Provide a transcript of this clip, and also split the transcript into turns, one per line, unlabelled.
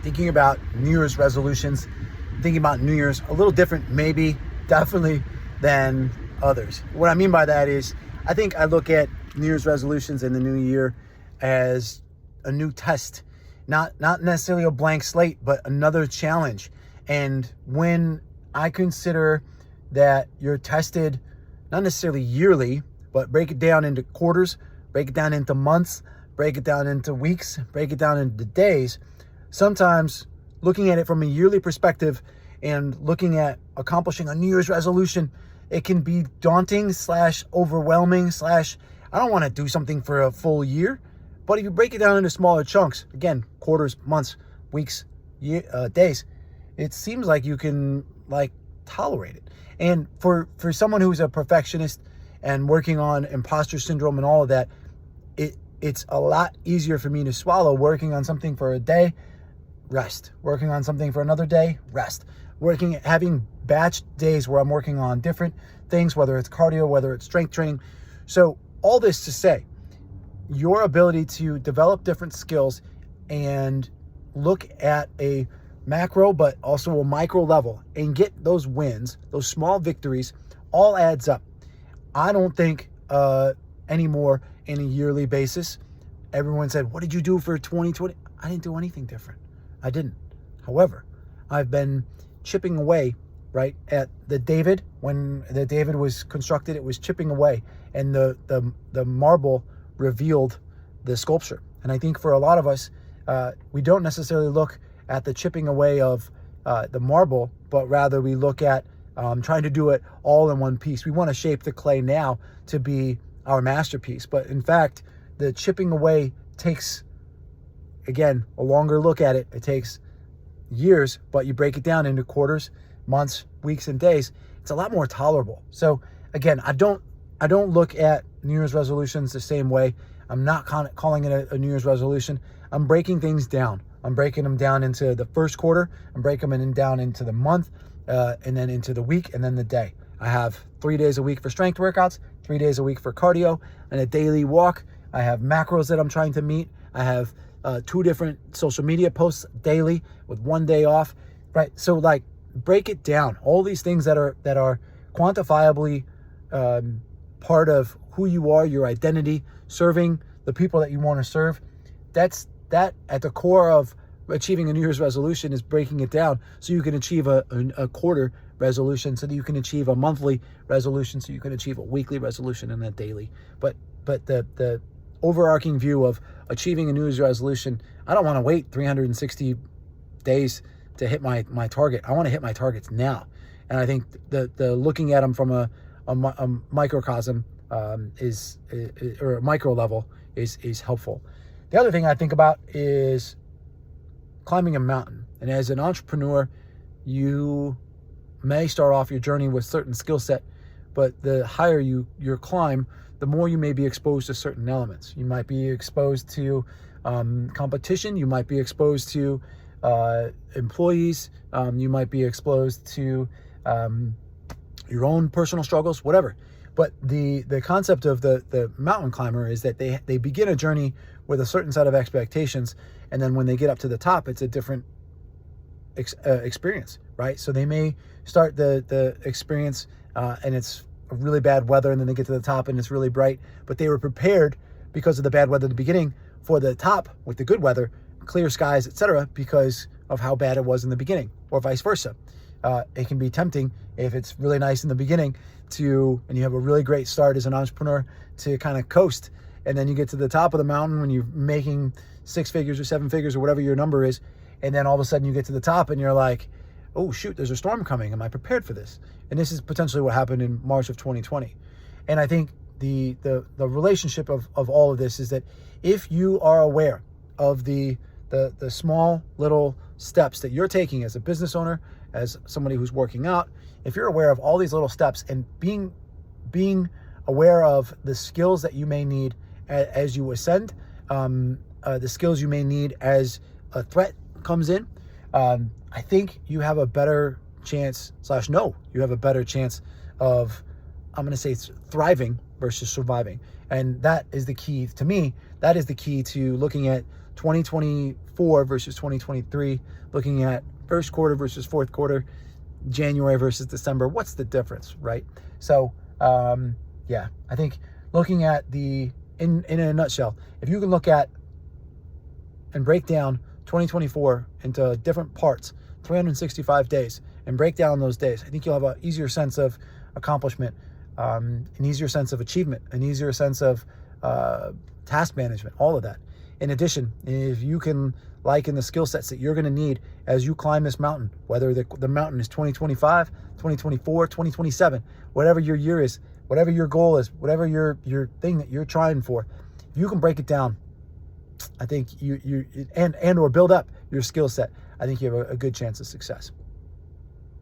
thinking about New Year's resolutions, thinking about New Year's a little different, maybe, definitely, than others. What I mean by that is, I think I look at New Year's resolutions in the new year as a new test, not necessarily a blank slate, but another challenge. And when I consider that you're tested, not necessarily yearly, but break it down into quarters, break it down into months, break it down into weeks, break it down into days. Sometimes looking at it from a yearly perspective and looking at accomplishing a New Year's resolution, it can be daunting / overwhelming / I don't want to do something for a full year. But if you break it down into smaller chunks, again, quarters, months, weeks, days, it seems like you can tolerate it. And for someone who's a perfectionist and working on imposter syndrome and all of that, it's a lot easier for me to swallow working on something for a day, rest. Working on something for another day, rest. Having batch days where I'm working on different things, whether it's cardio, whether it's strength training. So all this to say, your ability to develop different skills and look at a macro but also a micro level and get those wins, those small victories, all adds up. I don't think anymore in a yearly basis. Everyone said, what did you do for 2020? I didn't do anything different. I didn't. However, I've been chipping away, right, at the David. When the David was constructed, it was chipping away, and the marble revealed the sculpture. And I think for a lot of us, we don't necessarily look at the chipping away of the marble, but rather we look at trying to do it all in one piece. We want to shape the clay now to be our masterpiece. But in fact, the chipping away takes, again, a longer look at it. It takes years, but you break it down into quarters, months, weeks, and days. It's a lot more tolerable. So again, I don't look at New Year's resolutions the same way. I'm not calling it a New Year's resolution. I'm breaking things down. I'm breaking them down into the first quarter. I'm breaking them down into the month, and then into the week, and then the day. I have 3 days a week for strength workouts, 3 days a week for cardio, and a daily walk. I have macros that I'm trying to meet. I have 2 different social media posts daily with 1 day off, right? So break it down. All these things that are quantifiably part of who you are, your identity, serving the people that you want to serve. That at the core of achieving a New Year's resolution is breaking it down so you can achieve a quarter resolution, so that you can achieve a monthly resolution, so you can achieve a weekly resolution and a daily. But the overarching view of achieving a New Year's resolution, I don't want to wait 360 days to hit my target. I want to hit my targets now. And I think the looking at them from a microcosm or a micro level is helpful. The other thing I think about is climbing a mountain. And as an entrepreneur, you may start off your journey with certain skill set, but the higher you climb, the more you may be exposed to certain elements. You might be exposed to competition. You might be exposed to employees. You might be exposed to your own personal struggles, whatever. But the concept of the mountain climber is that they begin a journey with a certain set of expectations, and then when they get up to the top, it's a different experience, right? So they may start the experience and it's a really bad weather, and then they get to the top and it's really bright, but they were prepared because of the bad weather at the beginning for the top with the good weather, clear skies, etc., because of how bad it was in the beginning, or vice versa. It can be tempting if it's really nice in the beginning and you have a really great start as an entrepreneur to kind of coast, and then you get to the top of the mountain when you're making 6 figures or 7 figures or whatever your number is, and then all of a sudden you get to the top and you're like, oh shoot, there's a storm coming. Am I prepared for this? And this is potentially what happened in March of 2020. And I think the relationship of all of this is that if you are aware of the small little steps that you're taking as a business owner, as somebody who's working out, if you're aware of all these little steps and being aware of the skills that you may need as you ascend, the skills you may need as a threat comes in, I think you have a better chance you have a better chance of, I'm going to say, thriving versus surviving. And that is the key to me. That is the key to looking at 2024 versus 2023, looking at first quarter versus fourth quarter, January versus December. What's the difference, right? So, yeah, I think looking at in a nutshell, if you can look at and break down 2024 into different parts, 365 days, and break down those days, I think you'll have an easier sense of accomplishment, an easier sense of achievement, an easier sense of task management, all of that. In addition, if you can liken the skill sets that you're going to need as you climb this mountain, whether the mountain is 2025, 2024, 2027, whatever your year is, whatever your goal is, whatever your thing that you're trying for, if you can break it down, I think you or build up your skill set, I think you have a good chance of success.